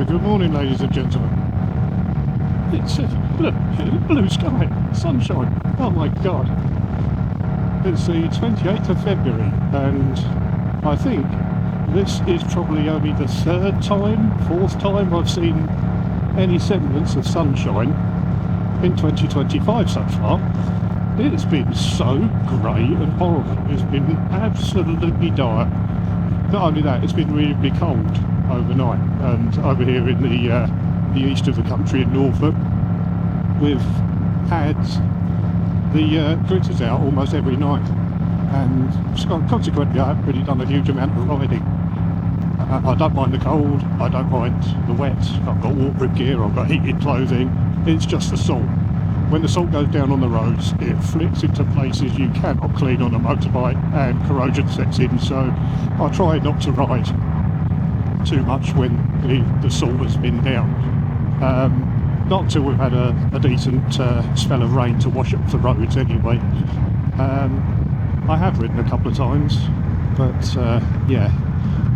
Good morning, ladies and gentlemen. It's blue sky, sunshine. Oh my god. It's the 28th of February, and I think this is probably only the fourth time I've seen any semblance of sunshine in 2025 so far. It's been so grey and horrible. It's been absolutely dire. Not only that, it's been really cold overnight, and over here in the east of the country in Norfolk, we've had the gritters out almost every night, and consequently I haven't really done a huge amount of riding. I don't mind the cold, I don't mind the wet, I've got waterproof gear, I've got heated clothing. It's just the salt. When the salt goes down on the roads, it flicks into places you cannot clean on a motorbike, and corrosion sets in, so I try not to ride too much when the salt has been down. Not until we've had a decent spell of rain to wash up the roads anyway. I have ridden a couple of times, but yeah,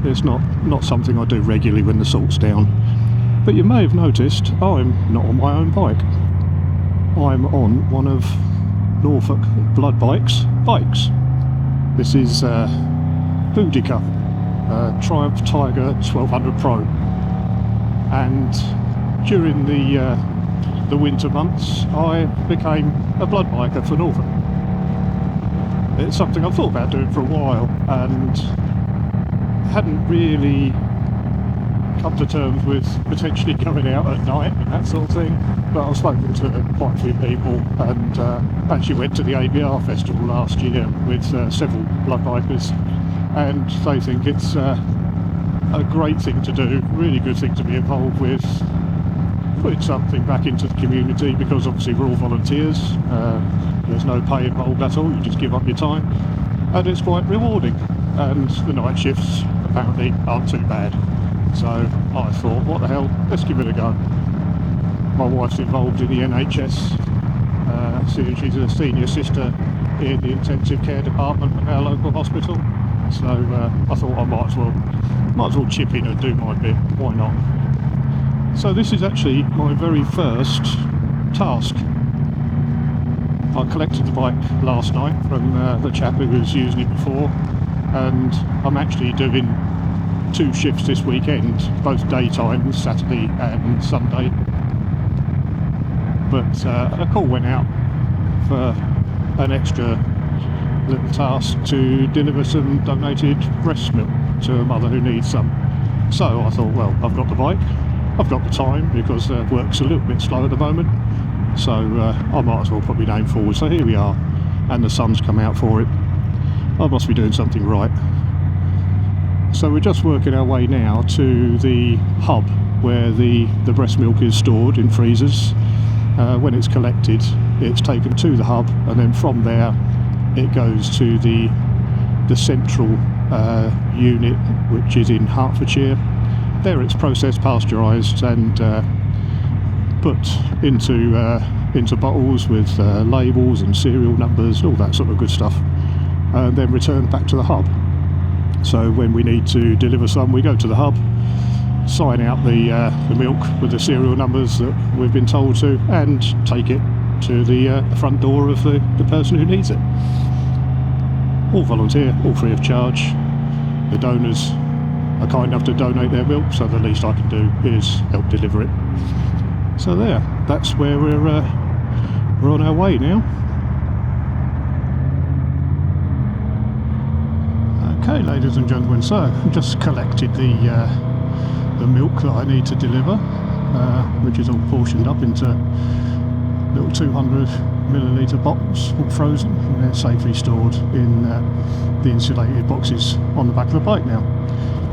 it's not something I do regularly when the salt's down. But you may have noticed I'm not on my own bike. I'm on one of Norfolk Blood Bikes bikes. This is Boudica Triumph Tiger 1200 Pro, and during the winter months I became a blood biker for Norfolk. It's something I've thought about doing for a while and hadn't really come to terms with potentially going out at night and that sort of thing, but I've spoken to quite a few people, and actually went to the ABR festival last year with several blood bikers, and they think it's a great thing to do, really good thing to be involved with, putting something back into the community, because obviously we're all volunteers, there's no pay involved at all, you just give up your time, and it's quite rewarding, and the night shifts apparently aren't too bad. So I thought, what the hell, let's give it a go. My wife's involved in the NHS, she's a senior sister in the intensive care department of our local hospital, so I thought I might as well chip in and do my bit, why not? So this is actually my very first task. I collected the bike last night from the chap who was using it before, and I'm actually doing 2 shifts this weekend, both daytime, Saturday and Sunday. But a call went out for an extra little task to deliver some donated breast milk to a mother who needs some. So I thought, well, I've got the bike, I've got the time, because work's a little bit slow at the moment, so I might as well put my name forward. So here we are, and the sun's come out for it. I must be doing something right. So we're just working our way now to the hub where the breast milk is stored in freezers. When it's collected, it's taken to the hub, and then from there it goes to the central unit, which is in Hertfordshire. There it's processed, pasteurised, and put into bottles with labels and serial numbers, all that sort of good stuff, and then returned back to the hub. So when we need to deliver some, we go to the hub, sign out the milk with the serial numbers that we've been told to, and take it to the front door of the person who needs it. All volunteer, all free of charge. The donors are kind enough to donate their milk, so the least I can do is help deliver it. So there, that's where we're on our way now. Okay, ladies and gentlemen, so I've just collected the milk that I need to deliver, which is all portioned up into little 200ml bottles, all frozen, and they're safely stored in the insulated boxes on the back of the bike now.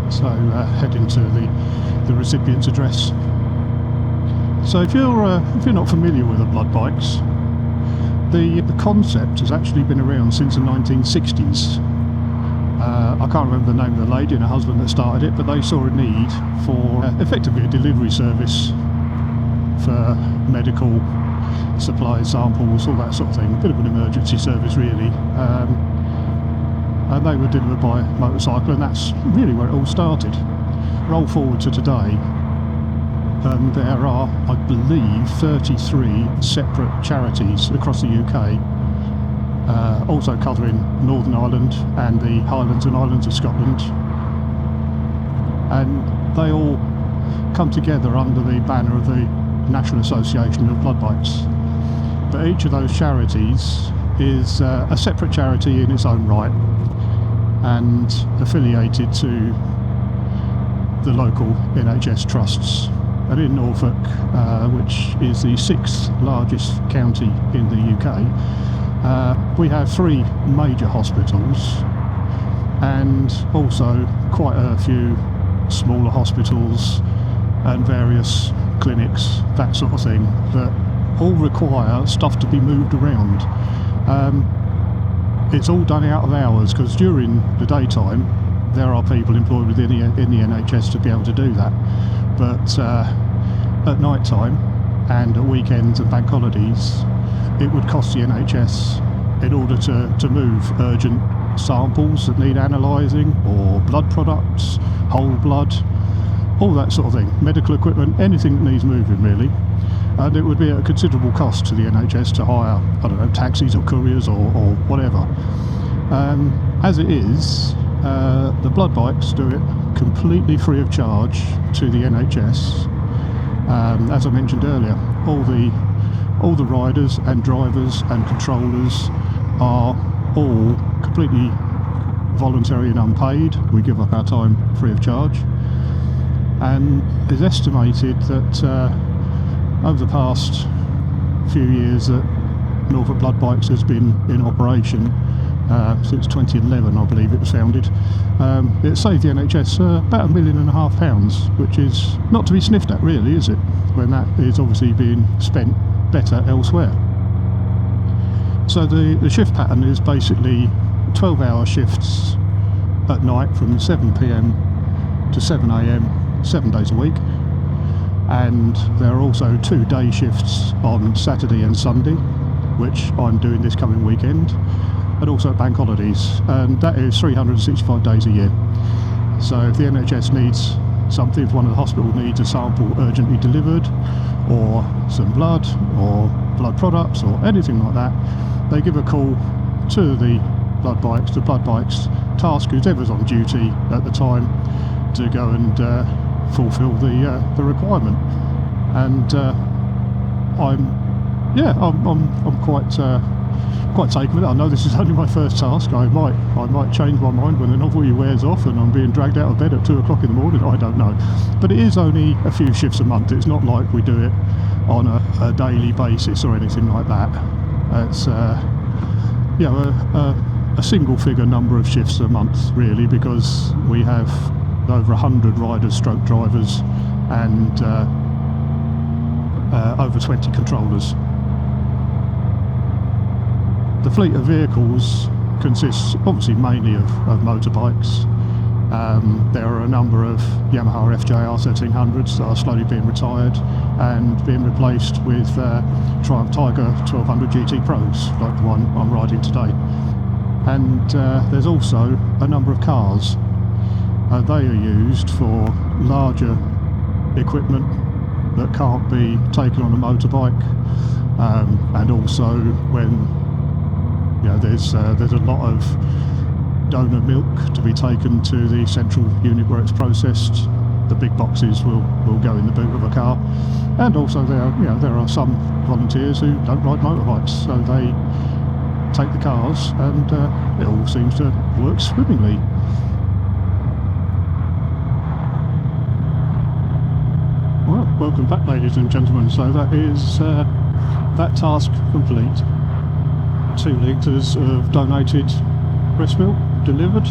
So heading to the recipient's address. So if you're not familiar with the blood bikes, the concept has actually been around since the 1960s. I can't remember the name of the lady and her husband that started it, but they saw a need for effectively a delivery service for medical supplies, samples, all that sort of thing. A bit of an emergency service, really. And they were delivered by motorcycle, and that's really where it all started. Roll forward to today, and there are, I believe, 33 separate charities across the UK, also covering Northern Ireland and the Highlands and Islands of Scotland, and they all come together under the banner of the National Association of Blood Bikes. But each of those charities is a separate charity in its own right and affiliated to the local NHS trusts. And in Norfolk, which is the 6th largest county in the UK, we have 3 major hospitals and also quite a few smaller hospitals and various clinics, that sort of thing, that all require stuff to be moved around. It's all done out of hours, because during the daytime there are people employed within in the NHS to be able to do that, but at night time and at weekends and bank holidays it would cost the NHS, in order to move urgent samples that need analysing, or blood products, whole blood, all that sort of thing, medical equipment, anything that needs moving really. And it would be at a considerable cost to the NHS to hire, I don't know, taxis or couriers or whatever. As it is, the blood bikes do it completely free of charge to the NHS. As I mentioned earlier, all the riders and drivers and controllers are all completely voluntary and unpaid. We give up our time free of charge. And it's estimated that over the past few years that Norfolk Blood Bikes has been in operation since 2011, I believe it was founded. It saved the NHS about £1.5 million, which is not to be sniffed at really, is it, when that is obviously being spent better elsewhere. So the shift pattern is basically 12-hour shifts at night from 7 PM to 7 AM, 7 days a week. And there are also 2 day shifts on Saturday and Sunday, which I'm doing this coming weekend, and also bank holidays, and that is 365 days a year. So if the NHS needs something, if one of the hospitals needs a sample urgently delivered, or some blood or blood products or anything like that, they give a call to the blood bikes. The blood bikes task whoever's on duty at the time to go and fulfil the requirement. And I'm quite taken with it. I know this is only my first task. I might change my mind when the novelty wears off and I'm being dragged out of bed at 2 o'clock in the morning. I don't know, but it is only a few shifts a month. It's not like we do it on a daily basis or anything like that. It's a single figure number of shifts a month really, because we have over 100 riders stroke drivers and over 20 controllers. The fleet of vehicles consists obviously mainly of motorbikes. There are a number of Yamaha FJR 1300s that are slowly being retired and being replaced with Triumph Tiger 1200 GT Pros, like the one I'm riding today. And there's also a number of cars. They are used for larger equipment that can't be taken on a motorbike, and also when there's a lot of donor milk to be taken to the central unit where it's processed. The big boxes will go in the boot of a car, and also there are some volunteers who don't ride motorbikes, so they take the cars, and it all seems to work swimmingly. Well, welcome back, ladies and gentlemen. So that is that task complete. 2 litres of donated breast milk delivered,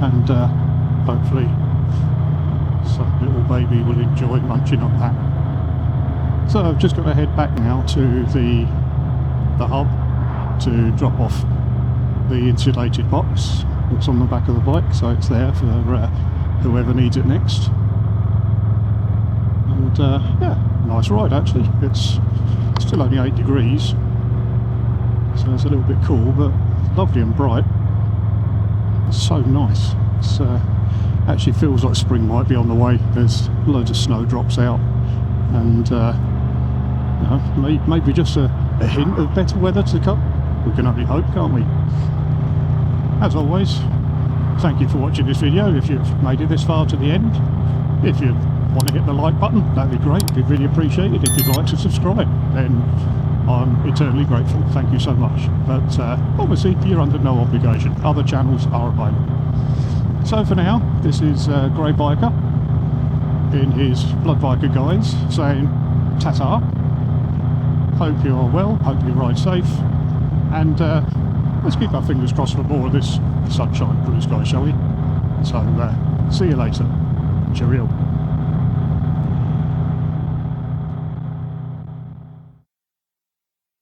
and hopefully some little baby will enjoy munching on that. So I've just got to head back now to the hub to drop off the insulated box that's on the back of the bike, so it's there for whoever needs it next. And nice ride actually. It's still only 8 degrees, so it's a little bit cool, but lovely and bright. It's so nice. It's actually feels like spring might be on the way. There's loads of snowdrops out, and you know, maybe just a hint of better weather to come. We can only hope, can't we? As always, thank you for watching this video. If you've made it this far to the end, if you want to hit the like button, that'd be great. We'd really appreciate it. If you'd like to subscribe, then I'm eternally grateful. Thank you so much. But obviously, you're under no obligation. Other channels are available. So for now, this is Grey Biker in his Blood Biker guise saying ta-ta. Hope you're well, hope you ride safe, and let's keep our fingers crossed for more of this sunshine, blue sky, shall we? So see you later. Cheerio.